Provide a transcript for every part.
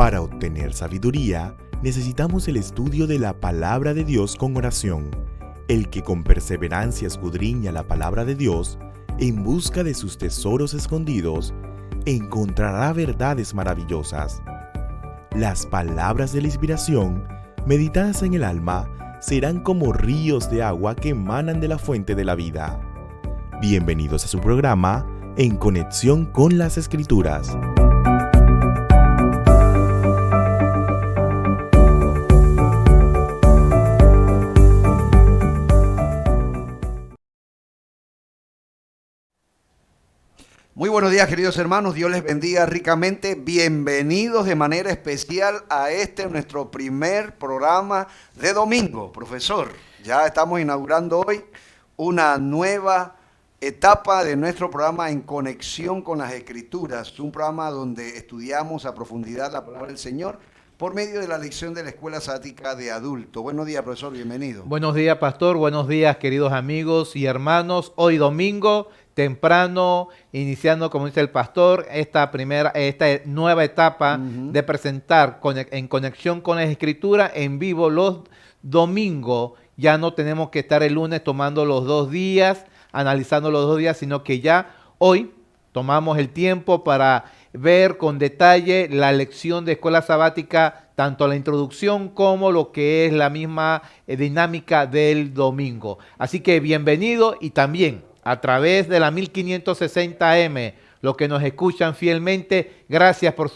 Para obtener sabiduría, necesitamos el estudio de la palabra de Dios con oración. El que con perseverancia escudriña la palabra de Dios, en busca de sus tesoros escondidos, encontrará verdades maravillosas. Las palabras de la inspiración, meditadas en el alma, serán como ríos de agua que emanan de la fuente de la vida. Bienvenidos a su programa, En Conexión con las Escrituras. Muy buenos días, queridos hermanos, Dios les bendiga ricamente. Bienvenidos de manera especial a nuestro primer programa de domingo. Profesor, ya estamos inaugurando hoy una nueva etapa de nuestro programa En Conexión con las Escrituras, un programa donde estudiamos a profundidad la palabra del Señor por medio de la lección de la Escuela Sabática de Adulto. Buenos días, profesor, bienvenido. Buenos días, pastor, buenos días, queridos amigos y hermanos. Hoy domingo, temprano, iniciando, como dice el pastor, esta nueva etapa de presentar En Conexión con las Escrituras en vivo los domingos. Ya no tenemos que estar el lunes tomando los 2 días, analizando los 2 días, sino que ya hoy tomamos el tiempo para ver con detalle la lección de escuela sabática, tanto la introducción como lo que es la misma dinámica del domingo. Así que bienvenido, y también a través de la 1560M, los que nos escuchan fielmente, gracias por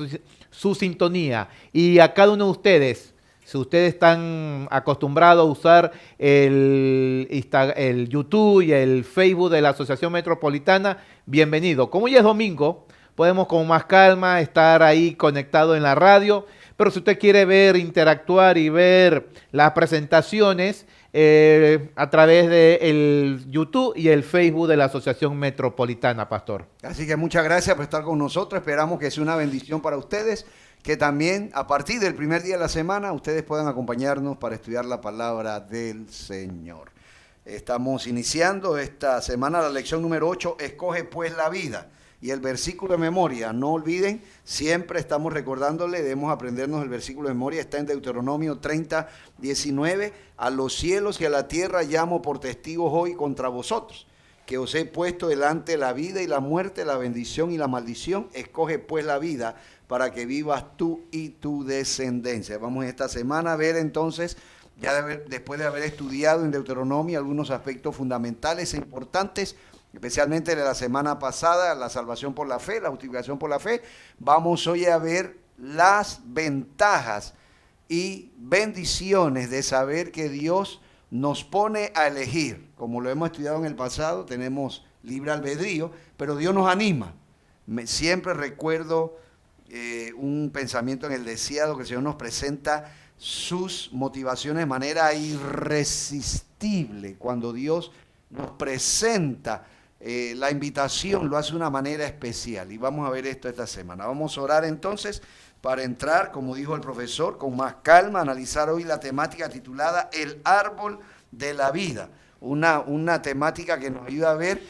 su sintonía. Y a cada uno de ustedes, si ustedes están acostumbrados a usar el YouTube y el Facebook de la Asociación Metropolitana, bienvenido. Como ya es domingo, podemos con más calma estar ahí conectado en la radio, pero si usted quiere interactuar y ver las presentaciones a través del YouTube y el Facebook de la Asociación Metropolitana, pastor. Así que muchas gracias por estar con nosotros. Esperamos que sea una bendición para ustedes, que también a partir del primer día de la semana ustedes puedan acompañarnos para estudiar la palabra del Señor. Estamos iniciando esta semana la lección número 8, Escoge pues la vida. Y el versículo de memoria, no olviden, siempre estamos recordándole, debemos aprendernos el versículo de memoria, está en Deuteronomio 30, 19, a los cielos y a la tierra llamo por testigos hoy contra vosotros, que os he puesto delante la vida y la muerte, la bendición y la maldición. Escoge pues la vida para que vivas tú y tu descendencia. Vamos esta semana a ver entonces, después de haber estudiado en Deuteronomio algunos aspectos fundamentales e importantes, especialmente de la semana pasada, la salvación por la fe, la justificación por la fe, vamos hoy a ver las ventajas y bendiciones de saber que Dios nos pone a elegir. Como lo hemos estudiado en el pasado, tenemos libre albedrío, pero Dios nos anima. Siempre recuerdo un pensamiento en el deseado que el Señor nos presenta sus motivaciones de manera irresistible. Cuando Dios nos presenta la invitación, lo hace de una manera especial, y vamos a ver esto esta semana. Vamos a orar entonces para entrar, como dijo el profesor, con más calma, analizar hoy la temática titulada El Árbol de la Vida, una temática que nos ayuda a ver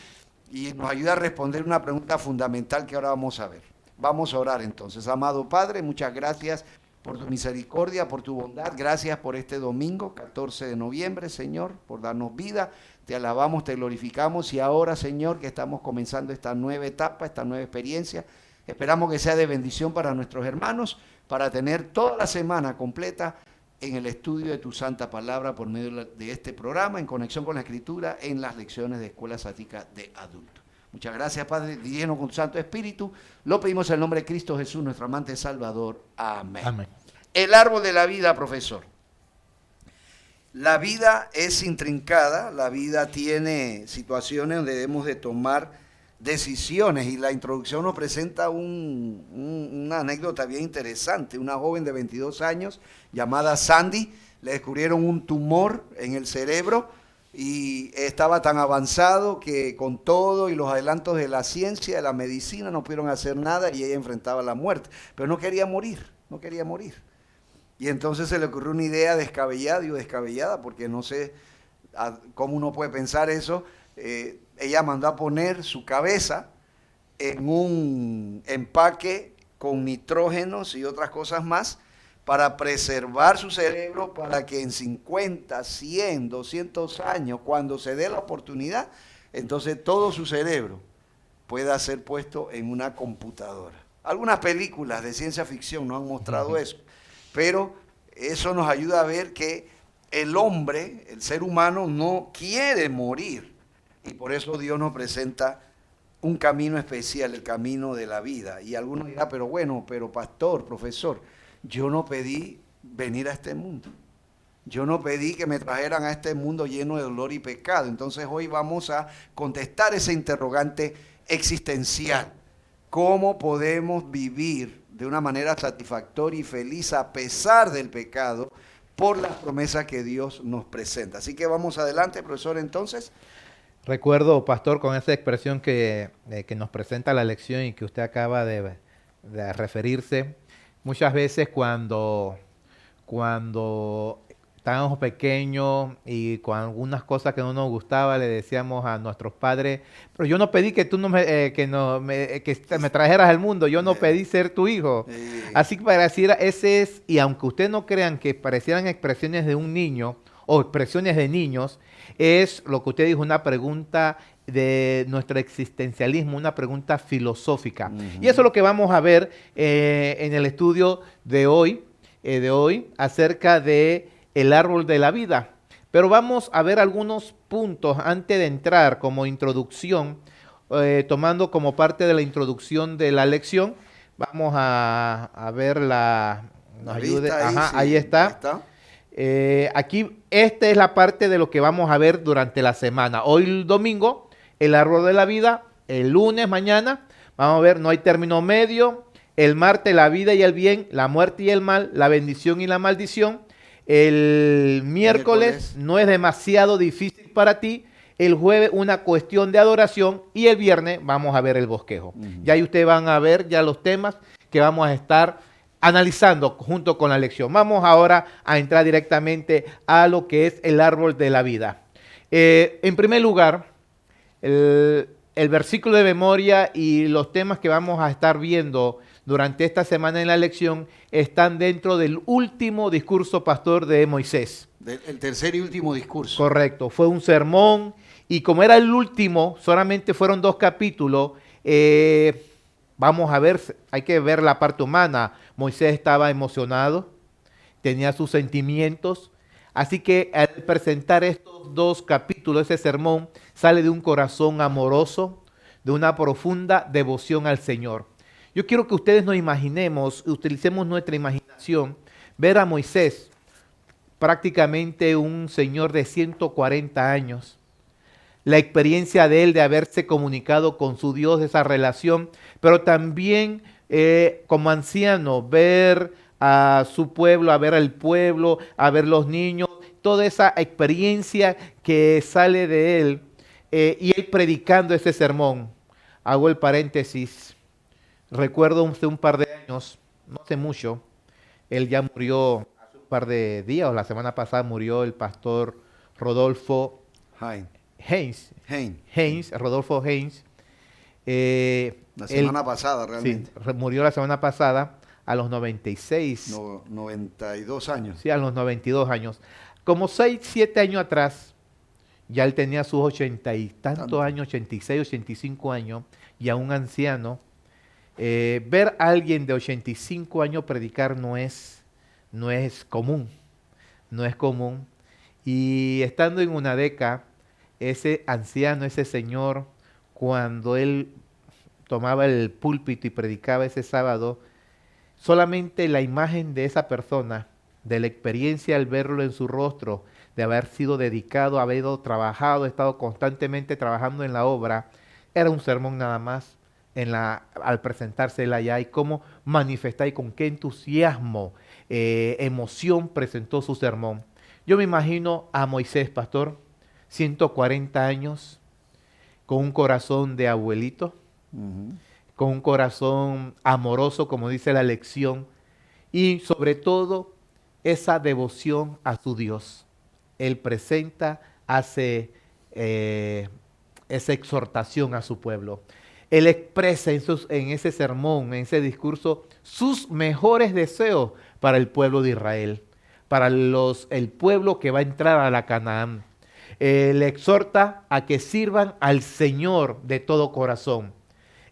y nos ayuda a responder una pregunta fundamental que ahora vamos a ver. Vamos a orar entonces. Amado Padre, muchas gracias por tu misericordia, por tu bondad. Gracias por este domingo, 14 de noviembre, Señor, por darnos vida. Te alabamos, te glorificamos, y ahora, Señor, que estamos comenzando esta nueva etapa, esta nueva experiencia, esperamos que sea de bendición para nuestros hermanos, para tener toda la semana completa en el estudio de tu santa palabra por medio de este programa, En Conexión con la Escritura, en las lecciones de Escuela Sabática de Adultos. Muchas gracias, Padre, dirígenos con tu Santo Espíritu. Lo pedimos en el nombre de Cristo Jesús, nuestro amante Salvador. Amén. Amén. El árbol de la vida, profesor. La vida es intrincada, la vida tiene situaciones donde debemos de tomar decisiones, y la introducción nos presenta una anécdota bien interesante. Una joven de 22 años llamada Sandy, le descubrieron un tumor en el cerebro y estaba tan avanzado que con todo y los adelantos de la ciencia, de la medicina, no pudieron hacer nada y ella enfrentaba la muerte, pero no quería morir. Y entonces se le ocurrió una idea descabellada, porque no sé cómo uno puede pensar eso. Ella mandó a poner su cabeza en un empaque con nitrógenos y otras cosas más para preservar su cerebro para que en 50, 100, 200 años, cuando se dé la oportunidad, entonces todo su cerebro pueda ser puesto en una computadora. Algunas películas de ciencia ficción no han mostrado eso, pero eso nos ayuda a ver que el hombre, el ser humano, no quiere morir. Y por eso Dios nos presenta un camino especial, el camino de la vida. Y algunos dirán, pero bueno, pero pastor, profesor, yo no pedí venir a este mundo. Yo no pedí que me trajeran a este mundo lleno de dolor y pecado. Entonces hoy vamos a contestar ese interrogante existencial. ¿Cómo podemos vivir de una manera satisfactoria y feliz a pesar del pecado por las promesas que Dios nos presenta? Así que vamos adelante, profesor, entonces. Recuerdo, pastor, con esa expresión que nos presenta la lección y que usted acaba de referirse, muchas veces cuando estábamos pequeños y con algunas cosas que no nos gustaba le decíamos a nuestros padres, pero yo no pedí que tú me trajeras al mundo, yo no pedí ser tu hijo. Así que pareciera, ese es, y aunque ustedes no crean que parecieran expresiones de un niño o expresiones de niños, es lo que usted dijo, una pregunta de nuestro existencialismo, una pregunta filosófica. Y eso es lo que vamos a ver en el estudio de hoy acerca de el árbol de la vida. Pero vamos a ver algunos puntos antes de entrar como introducción, tomando como parte de la introducción de la lección. Vamos a ver nos ayude. Ajá, sí, ahí está. Aquí, esta es la parte de lo que vamos a ver durante la semana. Hoy el domingo, el árbol de la vida. El lunes, mañana, vamos a ver, no hay término medio. El martes, la vida y el bien, la muerte y el mal, la bendición y la maldición. El miércoles no es demasiado difícil para ti. El jueves una cuestión de adoración y el viernes vamos a ver el bosquejo. Ya ahí ustedes van a ver ya los temas que vamos a estar analizando junto con la lección. Vamos ahora a entrar directamente a lo que es el árbol de la vida. En primer lugar, el versículo de memoria y los temas que vamos a estar viendo durante esta semana en la lección están dentro del último discurso pastor de Moisés. El tercer y último discurso. Correcto, fue un sermón y como era el último, solamente fueron 2 capítulos. Vamos a ver, hay que ver la parte humana. Moisés estaba emocionado, tenía sus sentimientos, así que al presentar estos 2 capítulos, ese sermón sale de un corazón amoroso, de una profunda devoción al Señor. Yo quiero que ustedes nos imaginemos, utilicemos nuestra imaginación, ver a Moisés, prácticamente un señor de 140 años, la experiencia de él de haberse comunicado con su Dios, esa relación, pero también como anciano, ver a su pueblo, a ver al pueblo, a ver los niños, toda esa experiencia que sale de él y él predicando ese sermón. Hago el paréntesis. Recuerdo hace un par de años, no hace mucho, él ya murió hace un par de días, o la semana pasada murió el pastor Rodolfo Rodolfo Haynes. La semana pasada realmente. Sí, murió la semana pasada a los 96. 92 años. Sí, a los 92 años. Como 6, 7 años atrás, ya él tenía sus 80 y tantos años, 86, 85 años, y a un anciano. Ver a alguien de 85 años predicar no es común, no es común. Y estando en una década, ese anciano, ese señor, cuando él tomaba el púlpito y predicaba ese sábado, solamente la imagen de esa persona, de la experiencia al verlo en su rostro, de haber sido dedicado, haber trabajado, estado constantemente trabajando en la obra, era un sermón nada más. Al presentarse él allá y cómo manifestar y con qué entusiasmo, emoción presentó su sermón. Yo me imagino a Moisés, pastor, 140 años, con un corazón de abuelito, con un corazón amoroso, como dice la lección, y sobre todo esa devoción a su Dios. Él presenta, hace esa exhortación a su pueblo. Él expresa en ese sermón, en ese discurso, sus mejores deseos para el pueblo de Israel, para el pueblo que va a entrar a la Canaán. Le exhorta a que sirvan al Señor de todo corazón.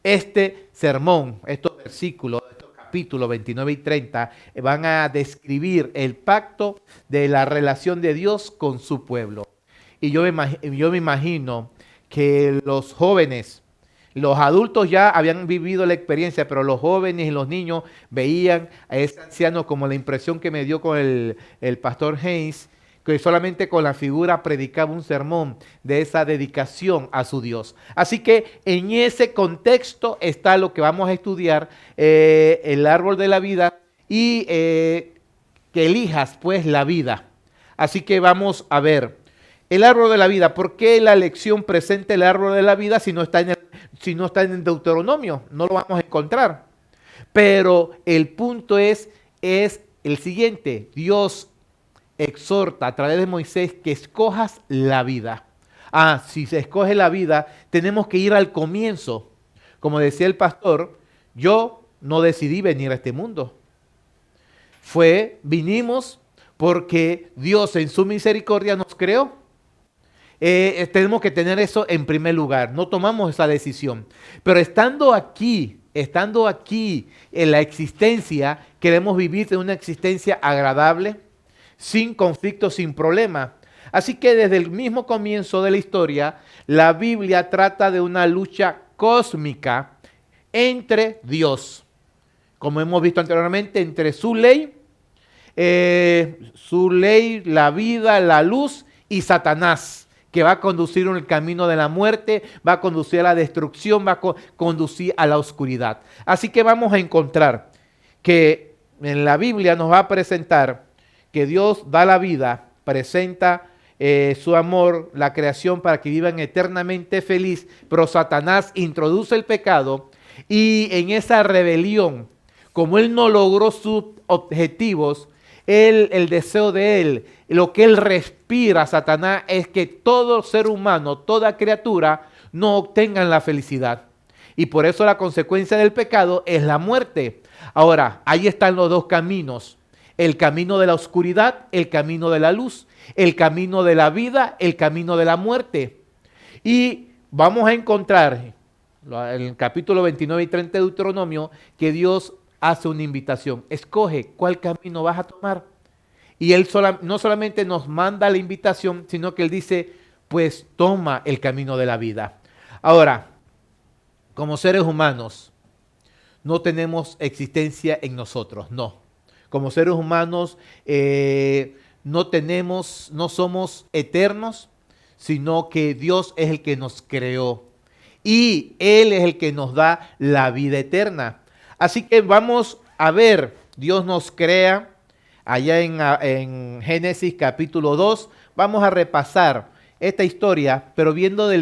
Este sermón, estos versículos, estos capítulos 29 y 30, van a describir el pacto de la relación de Dios con su pueblo. Y yo me imagino que los jóvenes, los adultos ya habían vivido la experiencia, pero los jóvenes y los niños veían a ese anciano como la impresión que me dio con el pastor Haynes, que solamente con la figura predicaba un sermón de esa dedicación a su Dios. Así que en ese contexto está lo que vamos a estudiar, el árbol de la vida, y que elijas pues la vida. Así que vamos a ver el árbol de la vida. ¿Por qué la lección presenta el árbol de la vida si no está en el Deuteronomio? No lo vamos a encontrar. Pero el punto es el siguiente. Dios exhorta a través de Moisés que escojas la vida. Si se escoge la vida, tenemos que ir al comienzo. Como decía el pastor, yo no decidí venir a este mundo. Vinimos porque Dios en su misericordia nos creó. Tenemos que tener eso en primer lugar. No tomamos esa decisión. Pero estando aquí en la existencia, queremos vivir de una existencia agradable, sin conflicto, sin problema. Así que desde el mismo comienzo de la historia, la Biblia trata de una lucha cósmica entre Dios, como hemos visto anteriormente, entre su ley, la vida, la luz, y Satanás, que va a conducir en el camino de la muerte, va a conducir a la destrucción, va a conducir a la oscuridad. Así que vamos a encontrar que en la Biblia nos va a presentar que Dios da la vida, presenta su amor, la creación para que vivan eternamente feliz, pero Satanás introduce el pecado y en esa rebelión, como él no logró sus objetivos, el deseo de él, lo que él respira, Satanás, es que todo ser humano, toda criatura, no obtengan la felicidad. Y por eso la consecuencia del pecado es la muerte. Ahora, ahí están los dos caminos. El camino de la oscuridad, el camino de la luz, el camino de la vida, el camino de la muerte. Y vamos a encontrar en el capítulo 29 y 30 de Deuteronomio que Dios hace una invitación. Escoge cuál camino vas a tomar. Y Él no solamente nos manda la invitación, sino que Él dice, pues toma el camino de la vida. Ahora, como seres humanos, no tenemos existencia en nosotros, no. Como seres humanos no somos eternos, sino que Dios es el que nos creó y Él es el que nos da la vida eterna. Así que vamos a ver, Dios nos crea allá en Génesis capítulo 2. Vamos a repasar esta historia, pero viendo de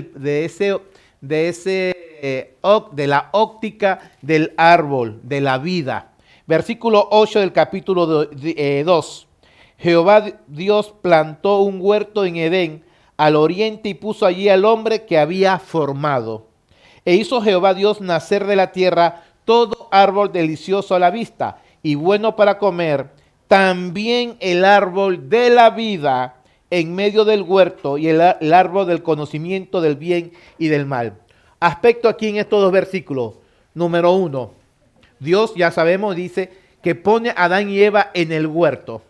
la óptica del árbol de la vida. Versículo 8 del capítulo 2. Jehová Dios plantó un huerto en Edén al oriente y puso allí al hombre que había formado. E hizo Jehová Dios nacer de la tierra todo árbol delicioso a la vista y bueno para comer, también el árbol de la vida en medio del huerto y el árbol del conocimiento del bien y del mal. Aspecto aquí en estos dos versículos. Número 1. Dios, ya sabemos, dice que pone a Adán y Eva en el huerto.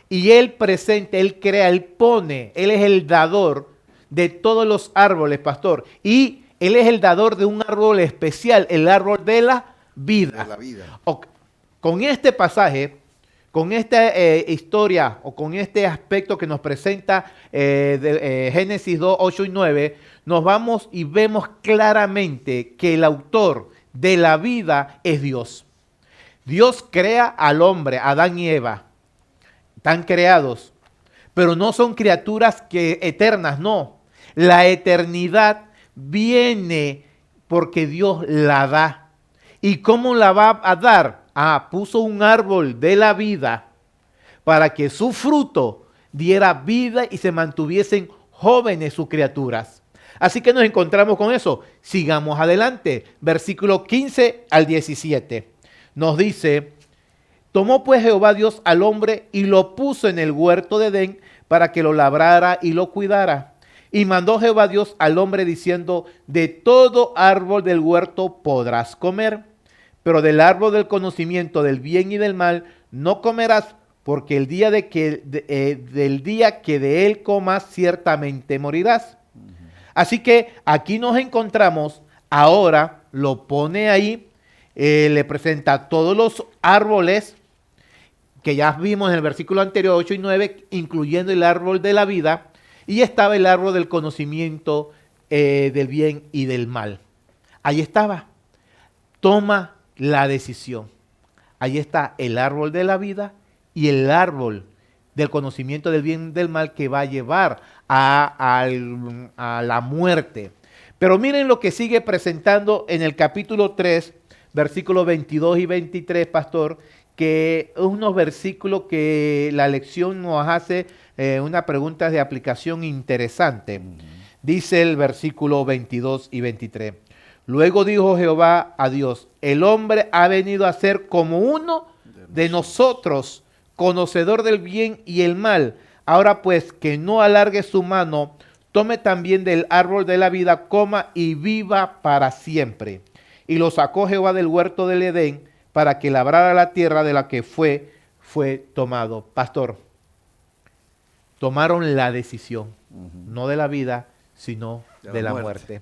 Y Él presenta, Él crea, Él pone, Él es el dador de todos los árboles, pastor. Y Él es el dador de un árbol especial, el árbol de la vida. De la vida. Con este pasaje, con esta historia o con este aspecto que nos presenta Génesis 2, 8 y 9, nos vamos y vemos claramente que el autor de la vida es Dios. Dios crea al hombre, Adán y Eva. Están creados, pero no son criaturas eternas, no. La eternidad viene porque Dios la da. ¿Y cómo la va a dar? Puso un árbol de la vida para que su fruto diera vida y se mantuviesen jóvenes sus criaturas. Así que nos encontramos con eso. Sigamos adelante. Versículo 15 al 17. Nos dice: tomó pues Jehová Dios al hombre y lo puso en el huerto de Edén para que lo labrara y lo cuidara. Y mandó Jehová Dios al hombre diciendo: de todo árbol del huerto podrás comer, pero del árbol del conocimiento del bien y del mal no comerás, porque el día del día que de él comas ciertamente morirás. Así que aquí nos encontramos, ahora lo pone ahí, le presenta todos los árboles que ya vimos en el versículo anterior, 8 y 9, incluyendo el árbol de la vida, y estaba el árbol del conocimiento del bien y del mal. Ahí estaba. Toma la decisión. Ahí está el árbol de la vida y el árbol del conocimiento del bien y del mal que va a llevar a la muerte. Pero miren lo que sigue presentando en el capítulo 3, versículos 22 y 23, pastor, que es unos versículos que la lección nos hace una pregunta de aplicación interesante. Dice el versículo 22 y 23. Luego dijo Jehová a Dios: el hombre ha venido a ser como uno de nosotros, conocedor del bien y el mal. Ahora pues, que no alargue su mano, tome también del árbol de la vida, coma y viva para siempre. Y lo sacó Jehová del huerto del Edén para que labrara la tierra de la que fue tomado. Pastor, tomaron la decisión, no de la vida, sino de la muerte.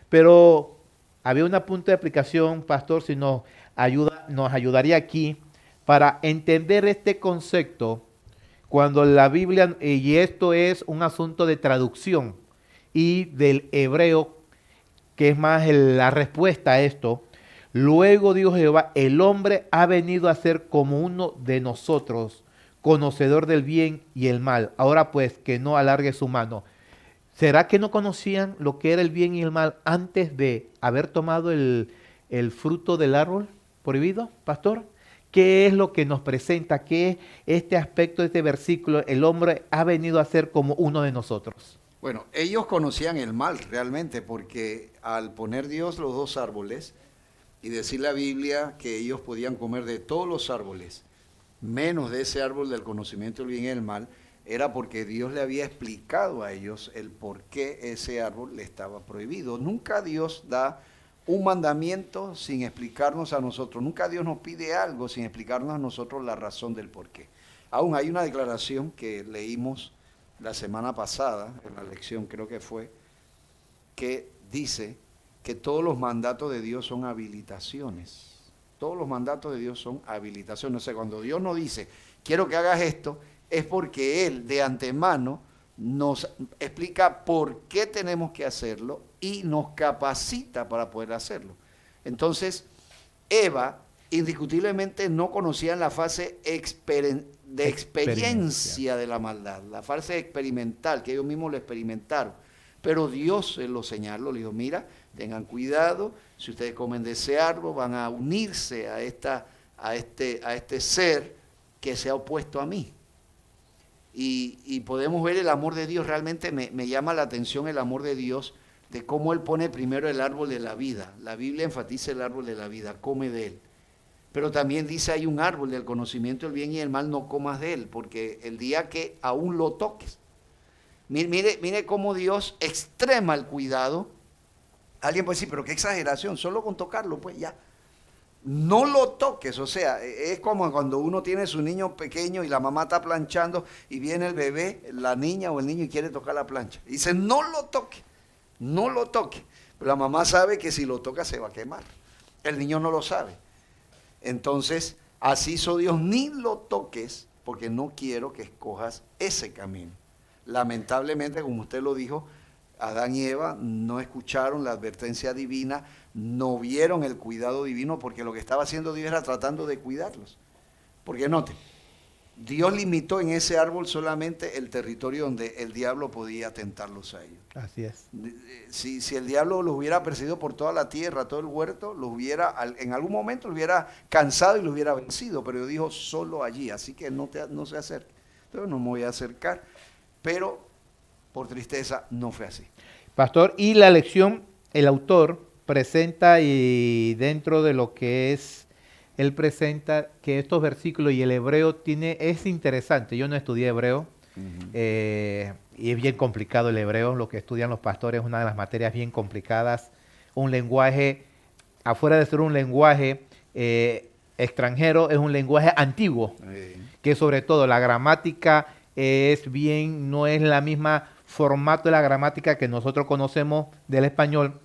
Pero había una punta de aplicación, pastor, si nos ayudaría aquí para entender este concepto cuando la Biblia, y esto es un asunto de traducción y del hebreo, que es más la respuesta a esto. Luego dijo Jehová: el hombre ha venido a ser como uno de nosotros, conocedor del bien y el mal. Ahora pues, que no alargue su mano. ¿Será que no conocían lo que era el bien y el mal antes de haber tomado el fruto del árbol prohibido, pastor? ¿Qué es lo que nos presenta? ¿Qué es este aspecto de este versículo? El hombre ha venido a ser como uno de nosotros. Bueno, ellos conocían el mal realmente, porque al poner Dios los dos árboles y decir la Biblia que ellos podían comer de todos los árboles, menos de ese árbol del conocimiento del bien y el mal, era porque Dios le había explicado a ellos el por qué ese árbol le estaba prohibido. Nunca Dios da un mandamiento sin explicarnos a nosotros. Nunca Dios nos pide algo sin explicarnos a nosotros la razón del por qué. Aún hay una declaración que leímos la semana pasada, en la lección creo que fue, que dice que todos los mandatos de Dios son habilitaciones. Todos los mandatos de Dios son habilitaciones. O sea, cuando Dios nos dice, quiero que hagas esto, es porque Él de antemano nos explica por qué tenemos que hacerlo y nos capacita para poder hacerlo. Entonces, Eva indiscutiblemente no conocía la fase de experiencia de la maldad, la fase experimental, que ellos mismos lo experimentaron. Pero Dios se lo señaló, le dijo: mira, tengan cuidado, si ustedes comen de ese árbol van a unirse a este ser que se ha opuesto a mí. Y podemos ver el amor de Dios. Realmente me llama la atención el amor de Dios, de cómo Él pone primero el árbol de la vida. La Biblia enfatiza el árbol de la vida, come de él. Pero también dice: hay un árbol del conocimiento del bien y el mal, no comas de él, porque el día que aún lo toques. Mire cómo Dios extrema el cuidado. Alguien puede decir: pero qué exageración, solo con tocarlo, pues ya. No lo toques, o sea, es como cuando uno tiene su niño pequeño y la mamá está planchando y viene el bebé, la niña o el niño y quiere tocar la plancha. Y dice: no lo toque, no lo toque. Pero la mamá sabe que si lo toca se va a quemar. El niño no lo sabe. Entonces, así hizo Dios: ni lo toques, porque no quiero que escojas ese camino. Lamentablemente, como usted lo dijo, Adán y Eva no escucharon la advertencia divina, no vieron el cuidado divino, porque lo que estaba haciendo Dios era tratando de cuidarlos. Porque noten, Dios limitó en ese árbol solamente el territorio donde el diablo podía tentarlos a ellos. Así es. Si el diablo los hubiera perseguido por toda la tierra, todo el huerto, en algún momento los hubiera cansado y los hubiera vencido, pero Dios dijo: solo allí, así que no se acerque. Entonces no me voy a acercar, pero por tristeza no fue así. Pastor, y la lección, el autor presenta y dentro de lo que es, él presenta que estos versículos y el hebreo es interesante. Yo no estudié hebreo y es bien complicado el hebreo, lo que estudian los pastores es una de las materias bien complicadas. Un lenguaje, afuera de ser un lenguaje extranjero, es un lenguaje antiguo, que sobre todo la gramática no es la misma formato de la gramática que nosotros conocemos del español.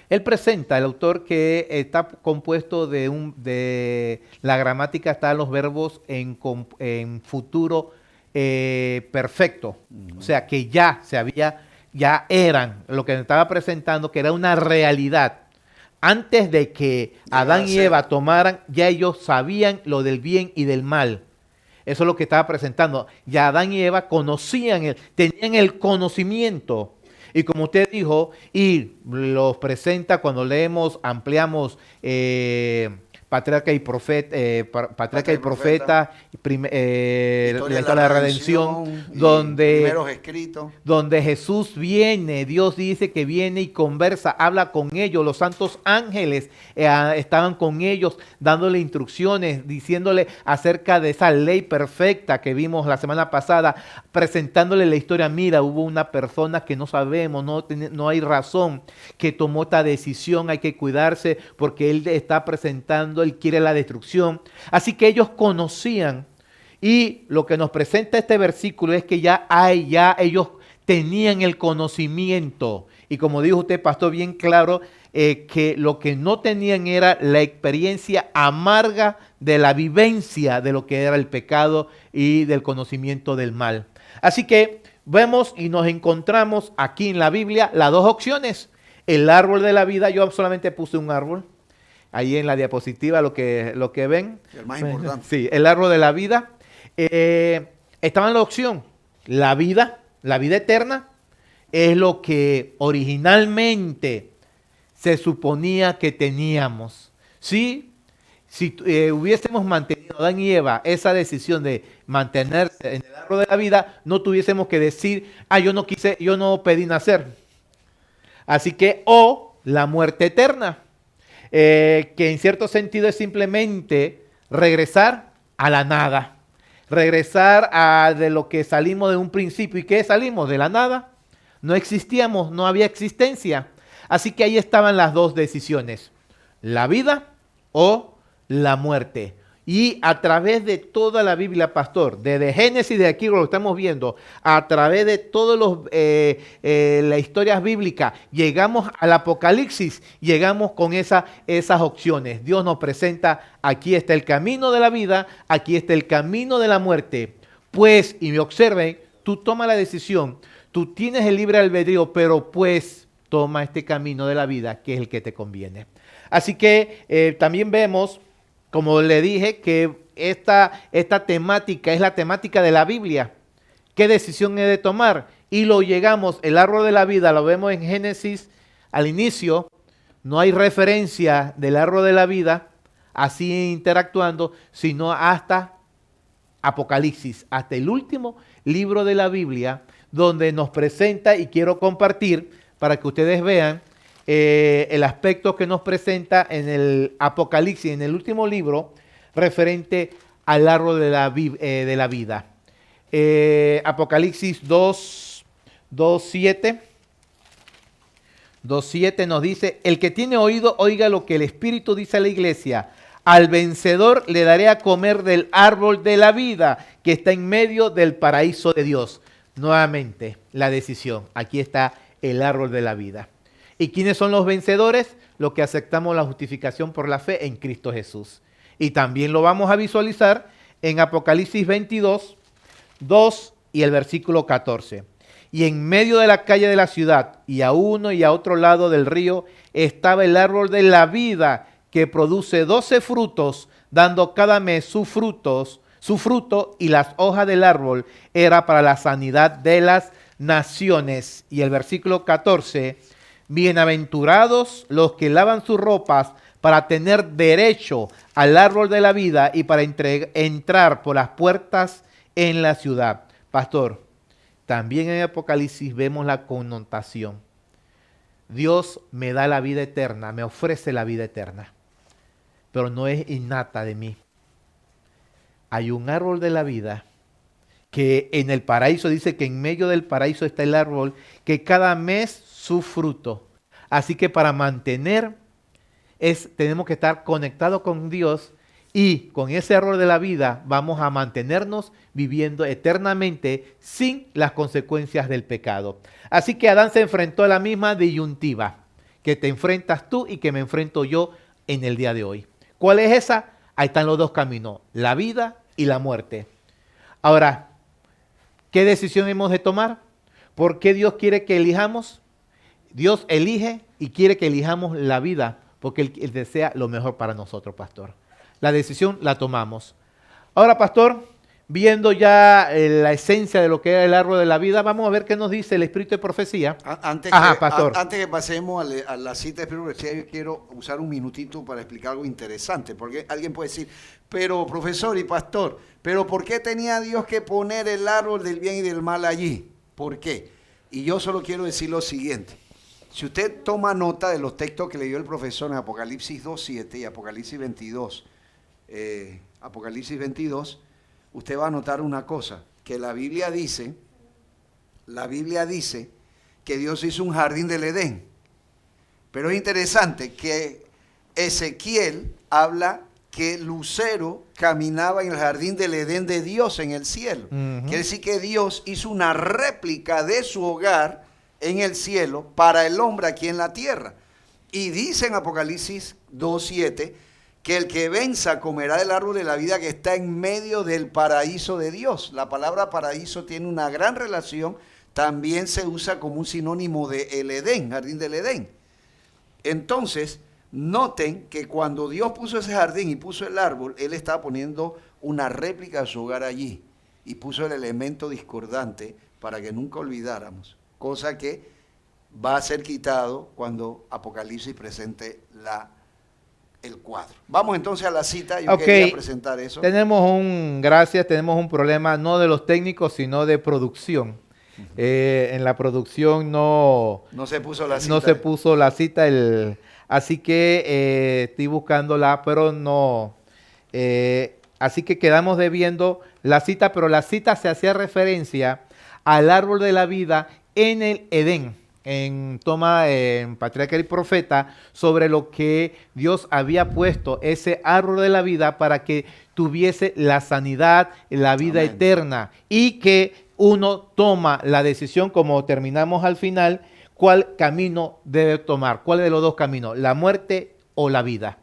Él presenta, el autor, que está compuesto de la gramática, están los verbos en futuro perfecto. O sea, que ya eran, lo que estaba presentando, que era una realidad. Antes de que Adán y Eva tomaran, ya ellos sabían lo del bien y del mal. Eso es lo que estaba presentando. Ya Adán y Eva tenían el conocimiento. Y como usted dijo, y los presenta cuando leemos, ampliamos Patriarca y Profeta, la historia de la redención, primeros escritos, donde Jesús viene, Dios dice que viene y conversa, habla con ellos, los santos ángeles estaban con ellos dándole instrucciones, diciéndole acerca de esa ley perfecta que vimos la semana pasada, presentándole la historia. Mira, hubo una persona que no sabemos, no hay razón, que tomó esta decisión, hay que cuidarse porque él está presentando, él quiere la destrucción. Así que ellos conocían, y lo que nos presenta este versículo es que ya ellos tenían el conocimiento. Y como dijo usted, pastor, bien claro, que lo que no tenían era la experiencia amarga de la vivencia de lo que era el pecado y del conocimiento del mal. Así que vemos y nos encontramos aquí en la Biblia las dos opciones. El árbol de la vida, yo solamente puse un árbol. Ahí en la diapositiva lo que ven. El más importante. Sí, el árbol de la vida. Estaba en la opción. La vida eterna, es lo que originalmente se suponía que teníamos. ¿Sí? Si hubiésemos mantenido, Adán y Eva, esa decisión de mantenerse en el árbol de la vida, no tuviésemos que decir, yo no pedí nacer. Así que, o la muerte eterna. Que en cierto sentido es simplemente regresar a la nada, regresar de lo que salimos de un principio. ¿Y qué salimos? De la nada. No existíamos, no había existencia. Así que ahí estaban las dos decisiones, la vida o la muerte. Y a través de toda la Biblia, pastor, desde Génesis, de aquí lo estamos viendo, a través de todas las historias bíblicas, llegamos al Apocalipsis, llegamos con esas opciones. Dios nos presenta, aquí está el camino de la vida, aquí está el camino de la muerte. Pues, y me observen, tú tomas la decisión, tú tienes el libre albedrío, pero pues toma este camino de la vida, que es el que te conviene. Así que también vemos, como le dije, que esta temática es la temática de la Biblia. ¿Qué decisión he de tomar? Y el árbol de la vida, lo vemos en Génesis al inicio. No hay referencia del árbol de la vida así interactuando, sino hasta Apocalipsis, hasta el último libro de la Biblia, donde nos presenta, y quiero compartir para que ustedes vean, el aspecto que nos presenta en el Apocalipsis, en el último libro, referente al árbol de la vida. Apocalipsis 2:7 nos dice: el que tiene oído, oiga lo que el Espíritu dice a la iglesia. Al vencedor le daré a comer del árbol de la vida que está en medio del paraíso de Dios. Nuevamente, la decisión. Aquí está el árbol de la vida. ¿Y quiénes son los vencedores? Los que aceptamos la justificación por la fe en Cristo Jesús. Y también lo vamos a visualizar en Apocalipsis 22, 2 y el versículo 14. Y en medio de la calle de la ciudad, y a uno y a otro lado del río, estaba el árbol de la vida, que produce 12 frutos, dando cada mes su fruto, y las hojas del árbol era para la sanidad de las naciones. Y el versículo 14: bienaventurados los que lavan sus ropas para tener derecho al árbol de la vida y para entrar por las puertas en la ciudad. Pastor, también en Apocalipsis vemos la connotación. Dios me da la vida eterna, me ofrece la vida eterna, pero no es innata de mí. Hay un árbol de la vida que en el paraíso, dice que en medio del paraíso está el árbol que cada mes su fruto. Así que para mantener, tenemos que estar conectados con Dios, y con ese árbol de la vida vamos a mantenernos viviendo eternamente sin las consecuencias del pecado. Así que Adán se enfrentó a la misma disyuntiva que te enfrentas tú y que me enfrento yo en el día de hoy. ¿Cuál es esa? Ahí están los dos caminos, la vida y la muerte. Ahora, ¿qué decisión hemos de tomar? ¿Por qué Dios quiere que elijamos? Dios elige y quiere que elijamos la vida porque Él desea lo mejor para nosotros, pastor. La decisión la tomamos. Ahora, pastor, viendo ya la esencia de lo que era el árbol de la vida, vamos a ver qué nos dice el Espíritu de Profecía. Antes que pasemos a la cita de Espíritu de Profecía, yo quiero usar un minutito para explicar algo interesante, porque alguien puede decir, pero profesor y pastor, ¿pero por qué tenía Dios que poner el árbol del bien y del mal allí? ¿Por qué? Y yo solo quiero decir lo siguiente. Si usted toma nota de los textos que leyó el profesor en Apocalipsis 2:7 y Apocalipsis 22, usted va a notar una cosa, que la Biblia dice que Dios hizo un jardín del Edén. Pero es interesante que Ezequiel habla que Lucero caminaba en el jardín del Edén de Dios en el cielo. Quiere decir que Dios hizo una réplica de su hogar en el cielo para el hombre aquí en la tierra. Y dice en Apocalipsis 2:7 que el que venza comerá del árbol de la vida que está en medio del paraíso de Dios. La palabra paraíso tiene una gran relación, también se usa como un sinónimo de el Edén, jardín del Edén. Entonces, noten que cuando Dios puso ese jardín y puso el árbol, Él estaba poniendo una réplica de su hogar allí y puso el elemento discordante para que nunca olvidáramos, cosa que va a ser quitado cuando Apocalipsis presente el cuadro. Vamos entonces a la cita. Yo quería presentar eso. Tenemos un problema no de los técnicos, sino de producción. En la producción no se puso la cita. Así que estoy buscándola, pero no. Así que quedamos debiendo la cita, pero la cita se hacía referencia al árbol de la vida en el Edén. En Patriarca y Profeta, sobre lo que Dios había puesto ese árbol de la vida para que tuviese la sanidad, la vida eterna, y que uno toma la decisión, como terminamos al final, cuál camino debe tomar, cuál de los dos caminos, la muerte o la vida.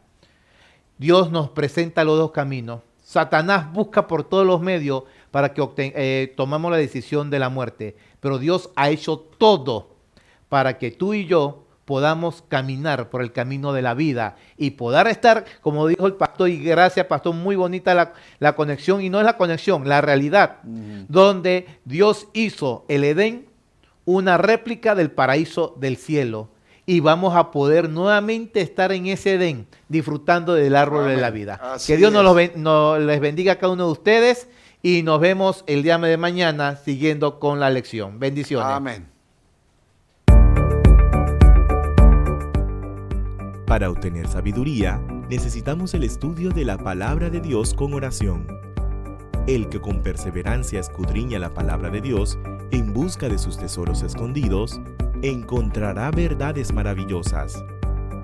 Dios nos presenta los dos caminos. Satanás busca por todos los medios para que tomemos la decisión de la muerte, pero Dios ha hecho todo para que tú y yo podamos caminar por el camino de la vida y poder estar, como dijo el pastor, y gracias pastor, muy bonita la conexión, y no es la conexión, la realidad, donde Dios hizo el Edén una réplica del paraíso del cielo, y vamos a poder nuevamente estar en ese Edén, disfrutando del árbol de la vida. Así que Dios les bendiga a cada uno de ustedes, y nos vemos el día de mañana siguiendo con la lección. Bendiciones. Amén. Para obtener sabiduría, necesitamos el estudio de la palabra de Dios con oración. El que con perseverancia escudriña la palabra de Dios en busca de sus tesoros escondidos, encontrará verdades maravillosas.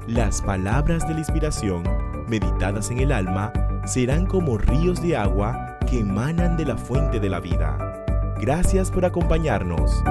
Las palabras de la inspiración, meditadas en el alma, serán como ríos de agua que emanan de la fuente de la vida. Gracias por acompañarnos.